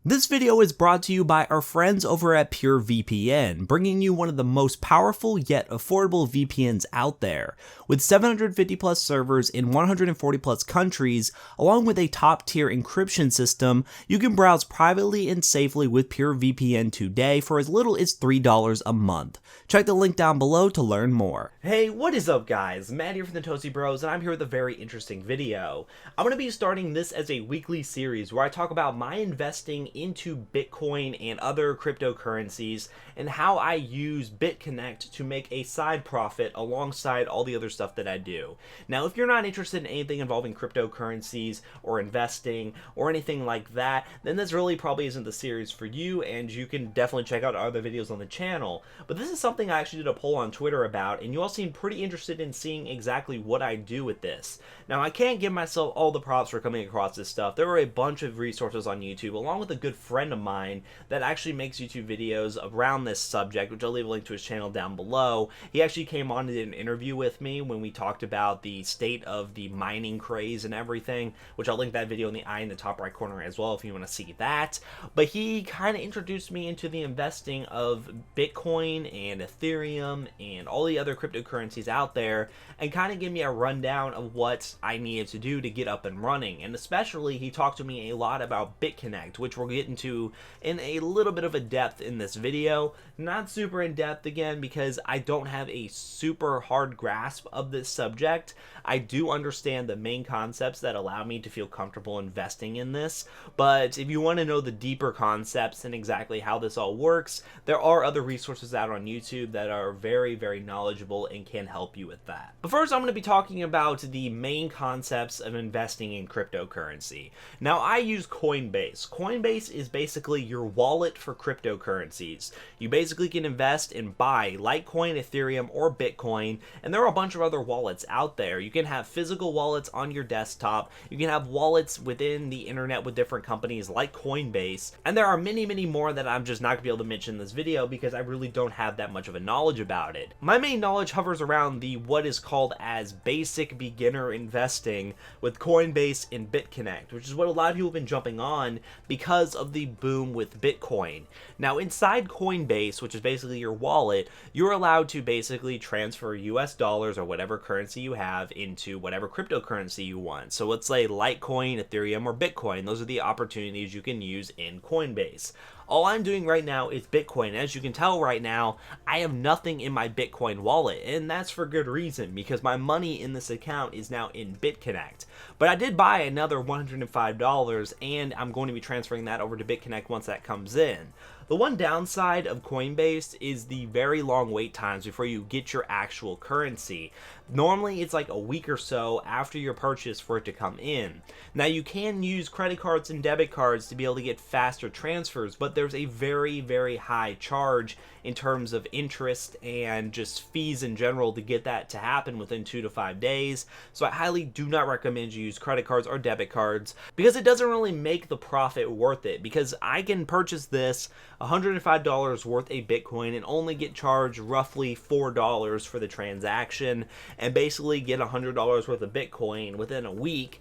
This video is brought to you by our friends over at PureVPN, bringing you one of the most powerful yet affordable VPNs out there. With 750 plus servers in 140 plus countries, along with a top tier encryption system, you can browse privately and safely with PureVPN today for as little as $3 a month. Check the link down below to learn more. Hey, what is up guys? Matt here from the Toasty Bros, and I'm here with a very interesting video. I'm going to be starting this as a weekly series where I talk about my investing into Bitcoin and other cryptocurrencies and how I use Bitconnect to make a side profit alongside all the other stuff that I do. Now, if you're not interested in anything involving cryptocurrencies or investing or anything like that, then this really probably isn't the series for you, and you can definitely check out our other videos on the channel. But this is something I actually did a poll on Twitter about, and you all seem pretty interested in seeing exactly what I do with this. Now, I can't give myself all the props for coming across this stuff. There are a bunch of resources on YouTube, along with a good friend of mine that actually makes YouTube videos around this subject, which I'll leave a link to his channel down below. He actually came on and did an interview with me when we talked about the state of the mining craze and everything, which I'll link that video in the eye in the top right corner as well if you want to see that. But he kind of introduced me into the investing of Bitcoin and Ethereum and all the other cryptocurrencies out there, and kind of gave me a rundown of what I needed to do to get up and running. And especially he talked to me a lot about Bitconnect, which we'll get into in a little bit of a depth in this video. Not super in depth again because I don't have a super hard grasp of this subject. I do understand the main concepts that allow me to feel comfortable investing in this, but if you want to know the deeper concepts and exactly how this all works, there are other resources out on YouTube that are very knowledgeable and can help you with that. But first, I'm going to be talking about the main concepts of investing in cryptocurrency. Now, I use Coinbase. Coinbase is basically your wallet for cryptocurrencies. You basically can invest and buy Litecoin, Ethereum, or Bitcoin, and there are a bunch of other wallets out there. You can have physical wallets on your desktop, you can have wallets within the internet with different companies like Coinbase, and there are many more that I'm just not going to be able to mention in this video because I really don't have that much of a knowledge about it. My main knowledge hovers around the what is called as basic beginner investing with Coinbase and Bitconnect, which is what a lot of people have been jumping on because of the boom with Bitcoin. Now, inside Coinbase, which is basically your wallet, you're allowed to basically transfer US dollars or whatever currency you have into whatever cryptocurrency you want. So let's say Litecoin, Ethereum, or Bitcoin. Those are the opportunities you can use in Coinbase. All I'm doing right now is Bitcoin. As you can tell right now, I have nothing in my Bitcoin wallet, and that's for good reason because my money in this account is now in Bitconnect. But I did buy another $105, and I'm going to be transferring that over to Bitconnect once that comes in. The one downside of Coinbase is the very long wait times before you get your actual currency. Normally, it's like a week or so after your purchase for it to come in. Now, you can use credit cards and debit cards to be able to get faster transfers, but there's a very high charge in terms of interest and just fees in general to get that to happen within 2 to 5 days. So I highly do not recommend you use credit cards or debit cards because it doesn't really make the profit worth it, because I can purchase this $105 worth a Bitcoin and only get charged roughly $4 for the transaction and basically get $100 worth of Bitcoin within a week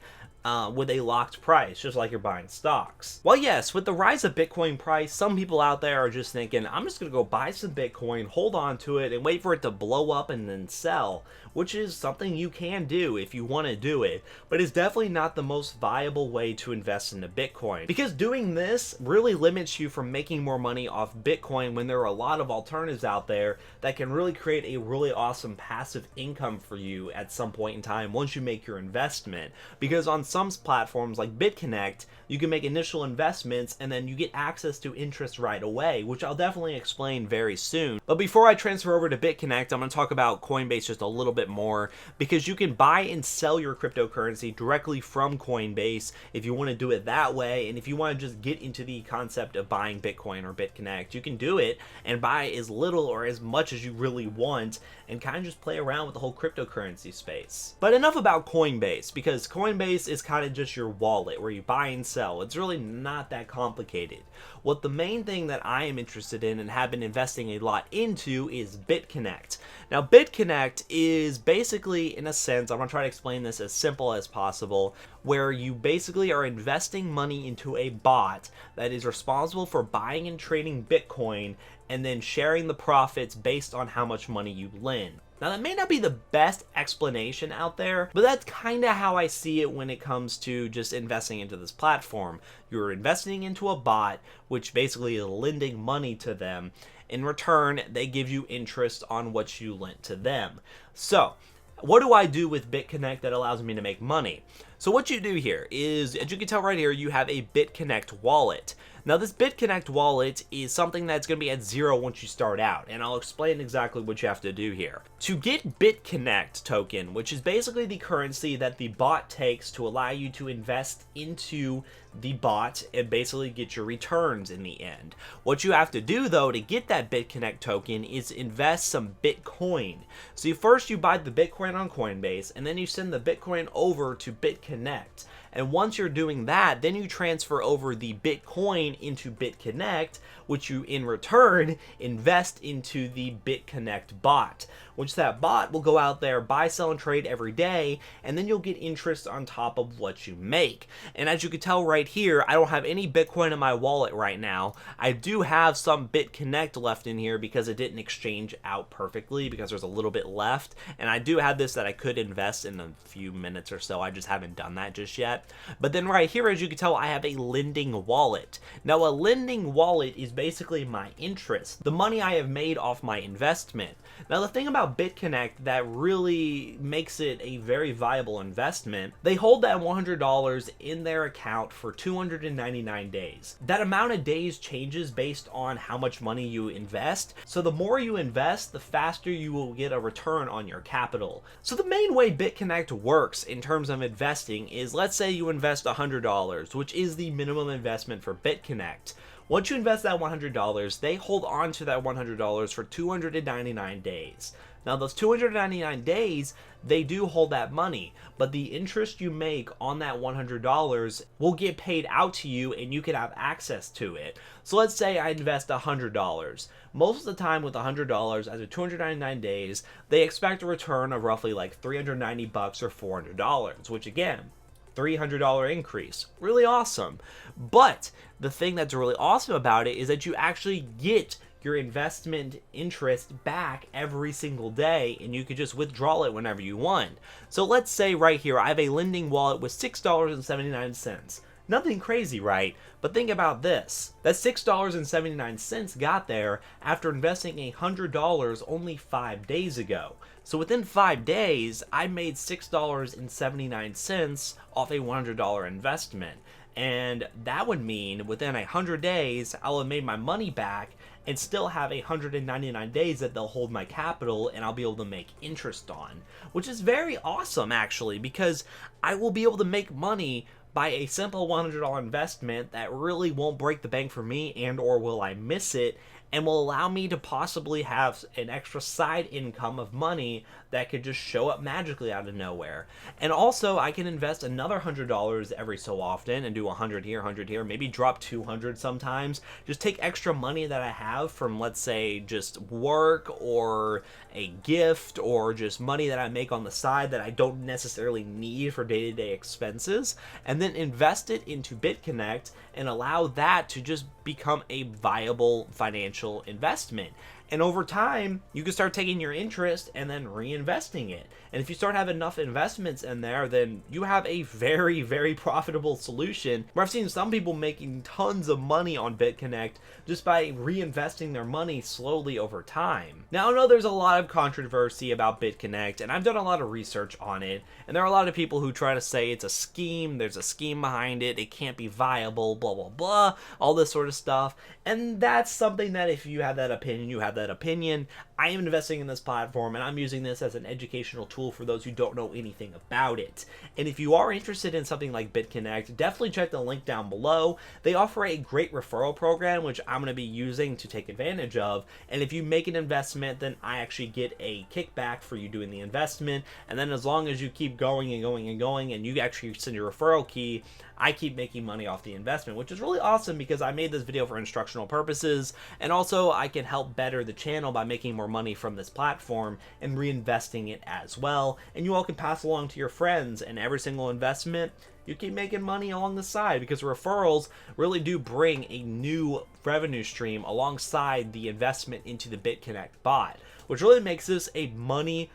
with a locked price, just like you're buying stocks. Well, yes, with the rise of Bitcoin price, some people out there are just thinking, I'm just going to go buy some Bitcoin, hold on to it, and wait for it to blow up and then sell, which is something you can do if you want to do it, but it's definitely not the most viable way to invest into Bitcoin, because doing this really limits you from making more money off Bitcoin when there are a lot of alternatives out there that can really create a really awesome passive income for you at some point in time once you make your investment. Because on some platforms like Bitconnect, you can make initial investments and then you get access to interest right away, which I'll definitely explain very soon. But before I transfer over to Bitconnect, I'm going to talk about Coinbase just a little bit more, because you can buy and sell your cryptocurrency directly from Coinbase if you want to do it that way. And if you want to just get into the concept of buying Bitcoin or Bitconnect, you can do it and buy as little or as much as you really want and kind of just play around with the whole cryptocurrency space. But enough about Coinbase, because Coinbase is kind of just your wallet where you buy and sell. It's really not that complicated. What the main thing that I am interested in and have been investing a lot into is Bitconnect. Now, Bitconnect is is basically, in a sense, I'm going to try to explain this as simple as possible, where you basically are investing money into a bot that is responsible for buying and trading Bitcoin and then sharing the profits based on how much money you lend. Now, that may not be the best explanation out there, but that's kind of how I see it when it comes to just investing into this platform. You're investing into a bot, which basically is lending money to them. In return, they give you interest on what you lent to them. So, what do I do with Bitconnect that allows me to make money? So what you do here is, as you can tell right here, you have a Bitconnect wallet. Now this Bitconnect wallet is something that's going to be at 0 once you start out, and I'll explain exactly what you have to do here. To get Bitconnect token, which is basically the currency that the bot takes to allow you to invest into the bot and basically get your returns in the end. What you have to do though to get that Bitconnect token is invest some Bitcoin. So first you buy the Bitcoin on Coinbase, and then you send the Bitcoin over to Bitconnect. And once you're doing that, then you transfer over the Bitcoin into Bitconnect, which you in return invest into the Bitconnect bot, which that bot will go out there, buy, sell, and trade every day, and then you'll get interest on top of what you make. And as you can tell right here, I don't have any Bitcoin in my wallet right now. I do have some Bitconnect left in here because it didn't exchange out perfectly, because there's a little bit left. And I do have this that I could invest in a few minutes or so. I just haven't done that just yet. But then right here, as you can tell, I have a lending wallet. Now, a lending wallet is basically my interest, the money I have made off my investment. Now, the thing about Bitconnect that really makes it a very viable investment, they hold that $100 in their account for 299 days. That amount of days changes based on how much money you invest. So the more you invest, the faster you will get a return on your capital. So the main way Bitconnect works in terms of investing is, let's say you invest $100, which is the minimum investment for Bitconnect. Once you invest that $100, they hold on to that $100 for 299 days. Now, those 299 days, they do hold that money, but the interest you make on that $100 will get paid out to you and you can have access to it. So let's say I invest $100. Most of the time with $100, after 299 days, they expect a return of roughly like $390 or $400, which again, $300 increase. Really awesome. But the thing that's really awesome about it is that you actually get your investment interest back every single day, and you could just withdraw it whenever you want. So let's say right here, I have a lending wallet with $6.79. Nothing crazy, right? But think about this. That $6.79 got there after investing $100 only 5 days ago. So within 5 days, I made $6.79 off a $100 investment. And that would mean within 100 days, I'll have made my money back and still have 199 days that they'll hold my capital and I'll be able to make interest on. Which is very awesome, actually, because I will be able to make money by a simple $100 investment that really won't break the bank for me, and or will I miss it, and will allow me to possibly have an extra side income of money that could just show up magically out of nowhere. And also, I can invest another $100 every so often and do 100 here, 100 here, maybe drop 200 sometimes. Just take extra money that I have from, let's say, just work or a gift or just money that I make on the side that I don't necessarily need for day-to-day expenses, and then invest it into Bitconnect and allow that to just become a viable financial investment. And over time, you can start taking your interest and then reinvesting it. And if you start having enough investments in there, then you have a very, very profitable solution, where I've seen some people making tons of money on Bitconnect just by reinvesting their money slowly over time. Now, I know there's a lot of controversy about Bitconnect, and I've done a lot of research on it, and there are a lot of people who try to say it's a scheme, there's a scheme behind it, it can't be viable, blah, blah, blah, all this sort of stuff. And that's something that if you have that opinion, you have that opinion. I am investing in this platform, and I'm using this as an educational tool for those who don't know anything about it. And if you are interested in something like Bitconnect, definitely check the link down below. They offer a great referral program, which I'm going to be using to take advantage of. And if you make an investment, then I actually get a kickback for you doing the investment. And then as long as you keep going and going and going, and you actually send your referral key, I keep making money off the investment, which is really awesome because I made this video for instructional purposes, and also I can help better the channel by making more money from this platform and reinvesting it as well. And you all can pass along to your friends, and every single investment you keep making money along the side, because referrals really do bring a new revenue stream alongside the investment into the Bitconnect bot, which really makes this a money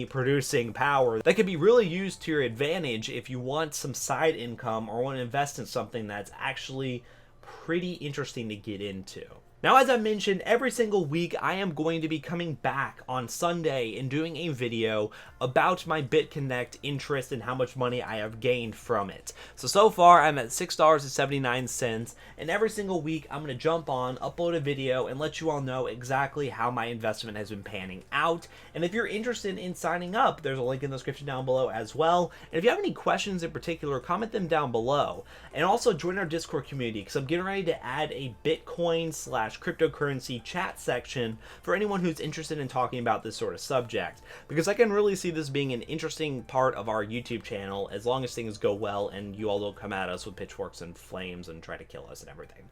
producing power that can be really used to your advantage if you want some side income or want to invest in something that's actually pretty interesting to get into. Now, as I mentioned, every single week I am going to be coming back on Sunday and doing a video about my Bitconnect interest and how much money I have gained from it. So far I'm at $6.79, and every single week I'm going to jump on, upload a video, and let you all know exactly how my investment has been panning out. And if you're interested in signing up, there's a link in the description down below as well. And if you have any questions in particular, comment them down below. And also join our Discord community, because I'm getting ready to add a Bitcoin/cryptocurrency chat section for anyone who's interested in talking about this sort of subject, because I can really see this being an interesting part of our YouTube channel as long as things go well and you all don't come at us with pitchforks and flames and try to kill us and everything.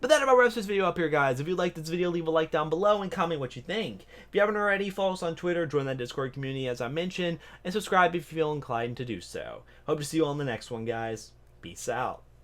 But that about wraps this video up here, guys. If you liked this video, leave a like down below and comment what you think. If you haven't already, follow us on Twitter, join that Discord community as I mentioned, and subscribe if you feel inclined to do so. Hope to see you all in the next one, guys. Peace out.